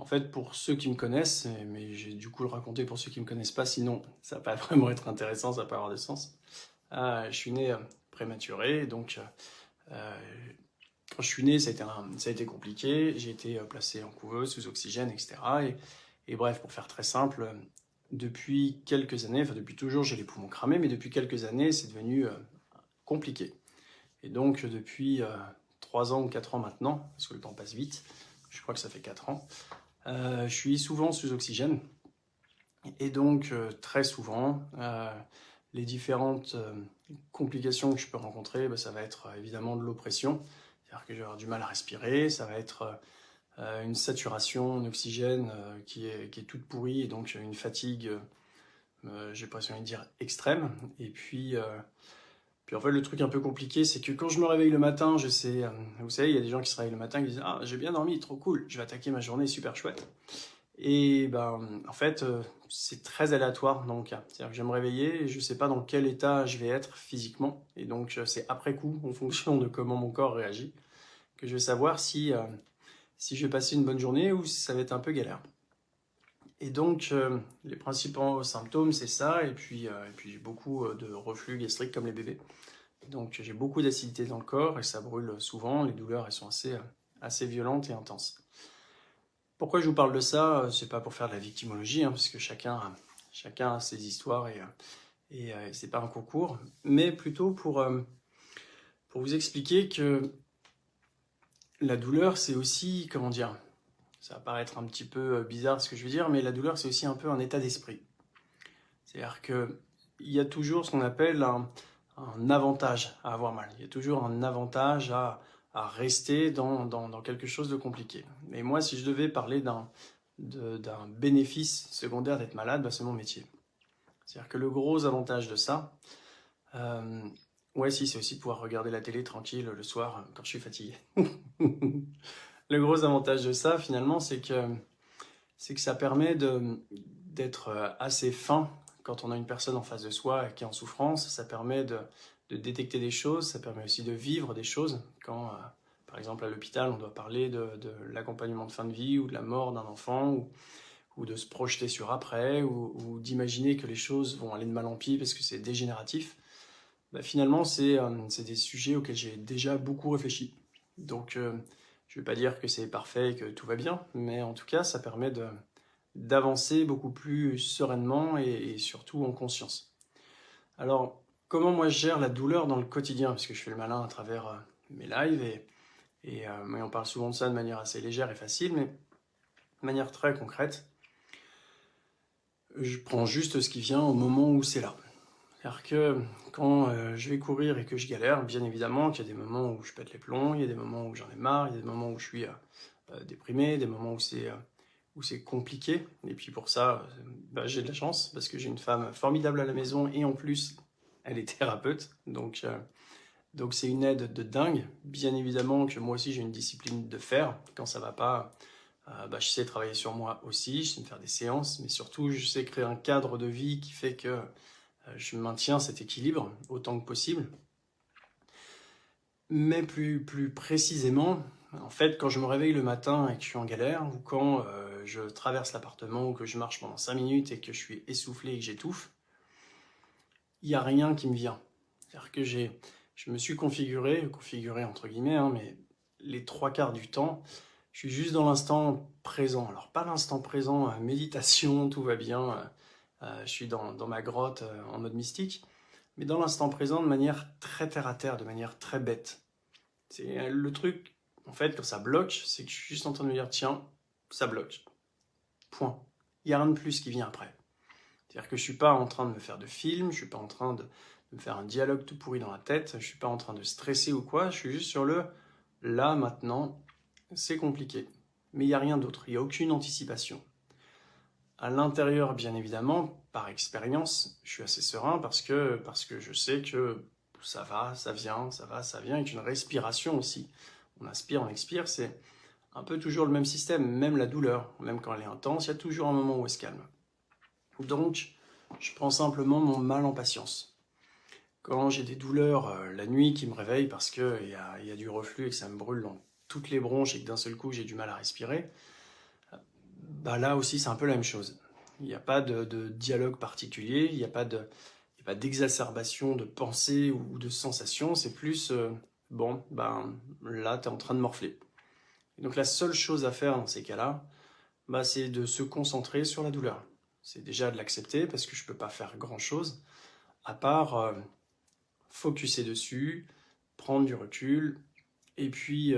fait, pour ceux qui me connaissent, mais j'ai du coup le raconter pour ceux qui me connaissent pas, sinon ça va pas vraiment être intéressant, ça va pas avoir de sens. Je suis né prématuré, donc quand je suis né, ça a été compliqué. J'ai été placé en couveuse, sous oxygène, etc. Et bref, pour faire très simple, depuis quelques années, enfin depuis toujours, j'ai les poumons cramés, mais depuis quelques années, c'est devenu compliqué. Et donc, depuis 3 ans ou 4 ans maintenant, parce que le temps passe vite, je crois que ça fait 4 ans, je suis souvent sous oxygène. Et donc, très souvent, les différentes complications que je peux rencontrer, bah, ça va être évidemment de l'oppression, c'est-à-dire que je vais avoir du mal à respirer, ça va être une saturation en oxygène qui est toute pourrie, et donc une fatigue, j'ai presque envie de dire, extrême. Et puis en fait, le truc un peu compliqué, c'est que quand je me réveille le matin, je sais, vous savez, il y a des gens qui se réveillent le matin et qui disent «Ah, j'ai bien dormi, trop cool, je vais attaquer ma journée, super chouette». Et ben, en fait, c'est très aléatoire dans mon cas. C'est-à-dire que je vais me réveiller et je ne sais pas dans quel état je vais être physiquement. Et donc, c'est après coup, en fonction de comment mon corps réagit, que je vais savoir si je vais passer une bonne journée ou si ça va être un peu galère. Et donc, les principaux symptômes, c'est ça. Et puis j'ai beaucoup de reflux gastrique comme les bébés. Donc, j'ai beaucoup d'acidité dans le corps et ça brûle souvent. Les douleurs, elles sont assez violentes et intenses. Pourquoi je vous parle de ça? C'est pas pour faire de la victimologie, hein, parce que chacun a ses histoires et c'est pas un concours, mais plutôt pour vous expliquer que la douleur, c'est aussi, comment dire, ça va paraître un petit peu bizarre ce que je veux dire, mais la douleur, c'est aussi un peu un état d'esprit. C'est-à-dire que il y a toujours ce qu'on appelle un avantage à avoir mal. Il y a toujours un avantage à rester dans quelque chose de compliqué. Mais moi, si je devais parler d'un bénéfice secondaire d'être malade, bah, c'est mon métier. C'est-à-dire que le gros avantage de ça, euh, ouais, si, c'est aussi de pouvoir regarder la télé tranquille le soir quand je suis fatigué. Le gros avantage de ça, finalement, c'est que ça permet d'être assez fin quand on a une personne en face de soi qui est en souffrance. Ça permet de détecter des choses, ça permet aussi de vivre des choses. Quand, par exemple, à l'hôpital, on doit parler de l'accompagnement de fin de vie ou de la mort d'un enfant, ou de se projeter sur après, ou d'imaginer que les choses vont aller de mal en pis parce que c'est dégénératif. Bah, finalement, c'est des sujets auxquels j'ai déjà beaucoup réfléchi. Donc, je ne vais pas dire que c'est parfait et que tout va bien, mais en tout cas, ça permet d'avancer beaucoup plus sereinement et surtout en conscience. Alors, comment moi je gère la douleur dans le quotidien? Parce que je fais le malin à travers mes lives mais on parle souvent de ça de manière assez légère et facile, mais de manière très concrète, je prends juste ce qui vient au moment où c'est là. C'est-à-dire que quand je vais courir et que je galère, bien évidemment qu'il y a des moments où je pète les plombs, il y a des moments où j'en ai marre, il y a des moments où je suis déprimé, des moments où c'est compliqué. Et puis pour ça, bah, j'ai de la chance parce que j'ai une femme formidable à la maison et en plus, elle est thérapeute. Donc c'est une aide de dingue. Bien évidemment que moi aussi j'ai une discipline de fer. Quand ça va pas, bah, je sais travailler sur moi aussi, je sais me faire des séances, mais surtout je sais créer un cadre de vie qui fait que je maintiens cet équilibre autant que possible. Mais plus précisément, en fait, quand je me réveille le matin et que je suis en galère, ou quand je traverse l'appartement, ou que je marche pendant 5 minutes et que je suis essoufflé et que j'étouffe, il n'y a rien qui me vient. C'est-à-dire que je me suis configuré entre guillemets, hein, mais les 3 quarts du temps, je suis juste dans l'instant présent. Alors pas l'instant présent, méditation, tout va bien, je suis dans ma grotte en mode mystique, mais dans l'instant présent de manière très terre à terre, de manière très bête. C'est le truc, en fait, quand ça bloque, c'est que je suis juste en train de me dire, tiens, ça bloque. Point. Il n'y a rien de plus qui vient après. C'est-à-dire que je ne suis pas en train de me faire de film, je ne suis pas en train de me faire un dialogue tout pourri dans la tête, je ne suis pas en train de stresser ou quoi, je suis juste sur le là, maintenant, c'est compliqué. Mais il n'y a rien d'autre, il n'y a aucune anticipation. À l'intérieur, bien évidemment, par expérience, je suis assez serein parce que je sais que ça va, ça vient, ça va, ça vient, avec une respiration aussi. On inspire, on expire, c'est un peu toujours le même système, même la douleur, même quand elle est intense, il y a toujours un moment où elle se calme. Donc, je prends simplement mon mal en patience. Quand j'ai des douleurs la nuit qui me réveillent parce qu'il y a du reflux et que ça me brûle dans toutes les bronches et que d'un seul coup j'ai du mal à respirer, bah là aussi c'est un peu la même chose. Il n'y a pas de dialogue particulier, il n'y a pas d'exacerbation de pensée ou de sensation, c'est plus, bon, ben là tu es en train de morfler. Et donc la seule chose à faire dans ces cas-là, bah, c'est de se concentrer sur la douleur. C'est déjà de l'accepter parce que je ne peux pas faire grand-chose, à part focuser dessus, prendre du recul, et puis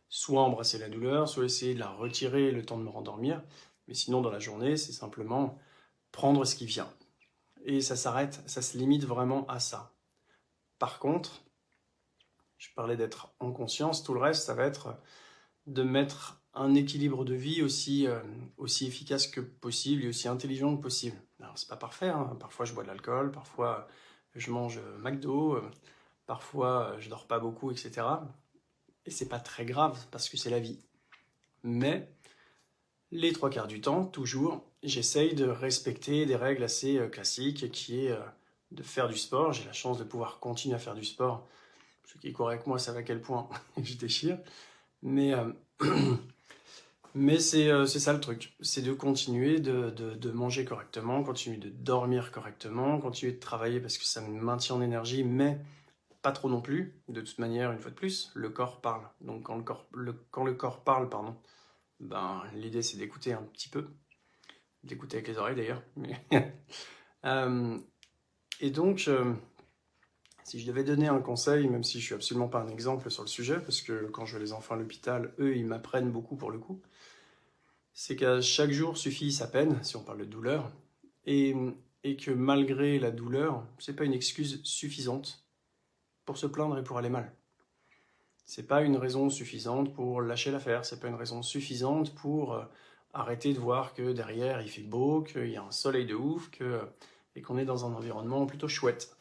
soit embrasser la douleur, soit essayer de la retirer le temps de me rendormir. Mais sinon, dans la journée, c'est simplement prendre ce qui vient. Et ça s'arrête, ça se limite vraiment à ça. Par contre, je parlais d'être en conscience, tout le reste, ça va être de mettre un équilibre de vie aussi efficace que possible et aussi intelligent que possible. Alors, c'est pas parfait, hein. Parfois je bois de l'alcool, parfois je mange McDo, parfois je dors pas beaucoup, etc. Et c'est pas très grave parce que c'est la vie. Mais les 3 quarts du temps, toujours, j'essaye de respecter des règles assez classiques qui est de faire du sport. J'ai la chance de pouvoir continuer à faire du sport. Ceux qui courent avec moi savent à quel point je déchire. Mais, mais c'est ça le truc. C'est de continuer de manger correctement, continuer de dormir correctement, continuer de travailler parce que ça me maintient en énergie, mais pas trop non plus. De toute manière, une fois de plus, le corps parle. Donc quand le corps parle, pardon, ben, l'idée c'est d'écouter un petit peu. D'écouter avec les oreilles d'ailleurs. Et donc, si je devais donner un conseil, même si je suis absolument pas un exemple sur le sujet, parce que quand je vois les enfants à l'hôpital, eux, ils m'apprennent beaucoup pour le coup, c'est qu'à chaque jour suffit sa peine, si on parle de douleur, et, et que malgré la douleur, c'est pas une excuse suffisante pour se plaindre et pour aller mal. C'est pas une raison suffisante pour lâcher l'affaire, c'est pas une raison suffisante pour arrêter de voir que derrière il fait beau, qu'il y a un soleil de ouf, et qu'on est dans un environnement plutôt chouette.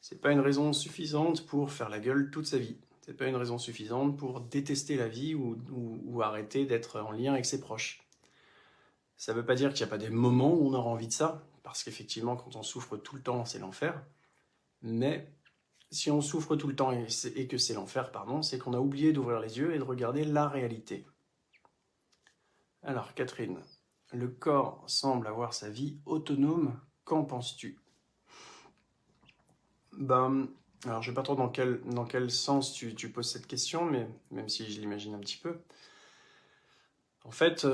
C'est pas une raison suffisante pour faire la gueule toute sa vie. C'est pas une raison suffisante pour détester la vie ou arrêter d'être en lien avec ses proches. Ça veut pas dire qu'il n'y a pas des moments où on aura envie de ça, parce qu'effectivement quand on souffre tout le temps c'est l'enfer, mais si on souffre tout le temps et que c'est l'enfer, pardon, c'est qu'on a oublié d'ouvrir les yeux et de regarder la réalité. Alors, Catherine, le corps semble avoir sa vie autonome. Qu'en penses-tu? Ben, alors je ne sais pas trop dans quel sens tu poses cette question, mais même si je l'imagine un petit peu. En fait,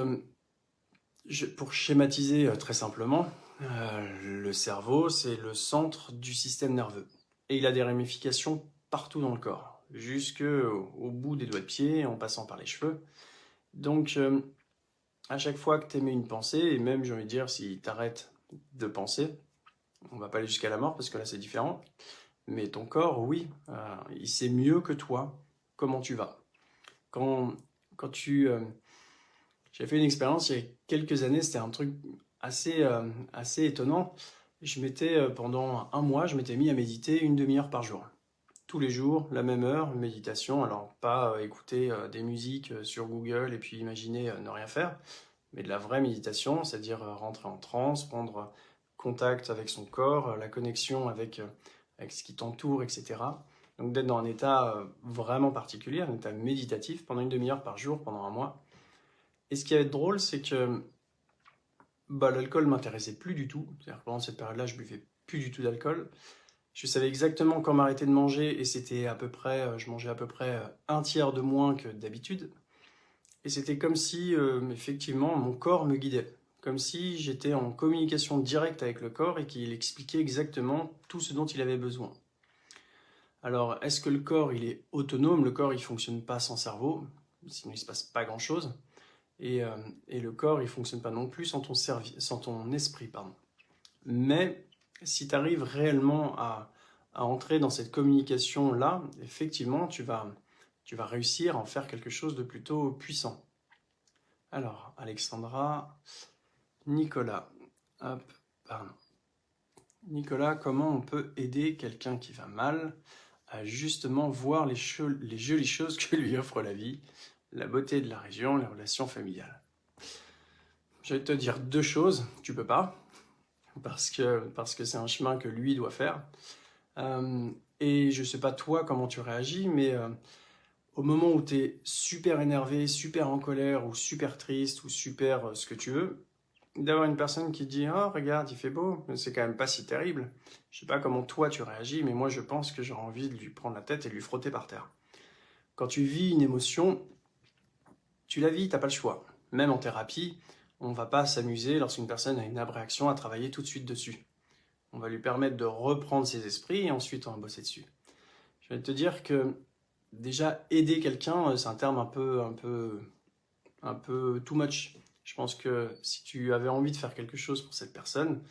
pour schématiser très simplement, le cerveau, c'est le centre du système nerveux. Et il a des ramifications partout dans le corps, jusqu'au bout des doigts de pied, en passant par les cheveux. Donc, à chaque fois que tu émets une pensée, et même, j'ai envie de dire, si tu arrêtes de penser, on va pas aller jusqu'à la mort, parce que là, c'est différent, mais ton corps, oui, il sait mieux que toi comment tu vas. Quand, quand tu... J'ai fait une expérience il y a quelques années, c'était un truc assez étonnant. Pendant un mois, je m'étais mis à méditer une demi-heure par jour. Tous les jours, la même heure, méditation. Alors, pas écouter des musiques sur Google et puis imaginer ne rien faire, mais de la vraie méditation, c'est-à-dire rentrer en transe, prendre contact avec son corps, la connexion avec ce qui t'entoure, etc. Donc, d'être dans un état vraiment particulier, un état méditatif pendant une demi-heure par jour, pendant un mois. Et ce qui va être drôle, c'est que bah, l'alcool ne m'intéressait plus du tout. C'est-à-dire que pendant cette période-là, je buvais plus du tout d'alcool. Je savais exactement quand m'arrêter de manger et c'était je mangeais à peu près un tiers de moins que d'habitude. Et c'était comme si, effectivement, mon corps me guidait. Comme si j'étais en communication directe avec le corps et qu'il expliquait exactement tout ce dont il avait besoin. Alors, est-ce que le corps, il est autonome? Le corps, il ne fonctionne pas sans cerveau, sinon il ne se passe pas grand-chose. Et le corps, il ne fonctionne pas non plus sans ton esprit. Pardon. Mais si tu arrives réellement à entrer dans cette communication-là, effectivement, tu vas réussir à en faire quelque chose de plutôt puissant. Alors, Alexandra, Nicolas. Hop, pardon. Nicolas, comment on peut aider quelqu'un qui va mal à justement voir les jolies choses que lui offre la vie, la beauté de la région, les relations familiales? Je vais te dire 2 choses, tu peux pas, parce que c'est un chemin que lui doit faire. Et je sais pas toi comment tu réagis, mais au moment où tu es super énervé, super en colère, ou super triste, ou super ce que tu veux, d'avoir une personne qui te dit «Oh, regarde, il fait beau, mais c'est quand même pas si terrible. Je sais pas comment toi tu réagis, mais moi je pense que j'aurais envie de lui prendre la tête et de lui frotter par terre.» Quand tu vis une émotion, tu la vis, t'as pas le choix. Même en thérapie, on va pas s'amuser lorsqu'une personne a une abréaction à travailler tout de suite dessus. On va lui permettre de reprendre ses esprits et ensuite on va bosser dessus. Je vais te dire que déjà aider quelqu'un, c'est un terme un peu too much. Je pense que si tu avais envie de faire quelque chose pour cette personne,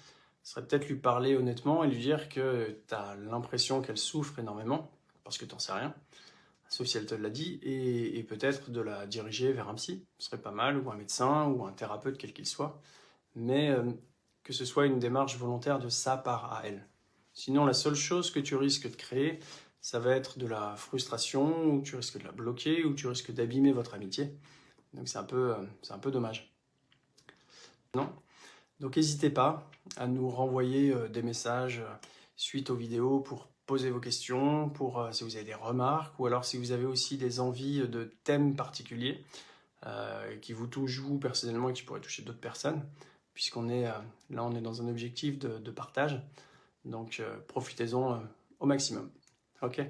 ce serait peut-être lui parler honnêtement et lui dire que tu as l'impression qu'elle souffre énormément, parce que tu n'en sais rien, sauf si elle te l'a dit, et peut-être de la diriger vers un psy, ce serait pas mal, ou un médecin, ou un thérapeute, quel qu'il soit, mais que ce soit une démarche volontaire de sa part à elle. Sinon, la seule chose que tu risques de créer, ça va être de la frustration, ou tu risques de la bloquer, ou tu risques d'abîmer votre amitié. Donc c'est un peu dommage. Non? Donc n'hésitez pas à nous renvoyer des messages suite aux vidéos pour poser vos questions, pour si vous avez des remarques, ou alors si vous avez aussi des envies de thèmes particuliers qui vous touchent vous personnellement et qui pourraient toucher d'autres personnes, puisqu'on est là on est dans un objectif de partage, donc profitez-en au maximum. Ok?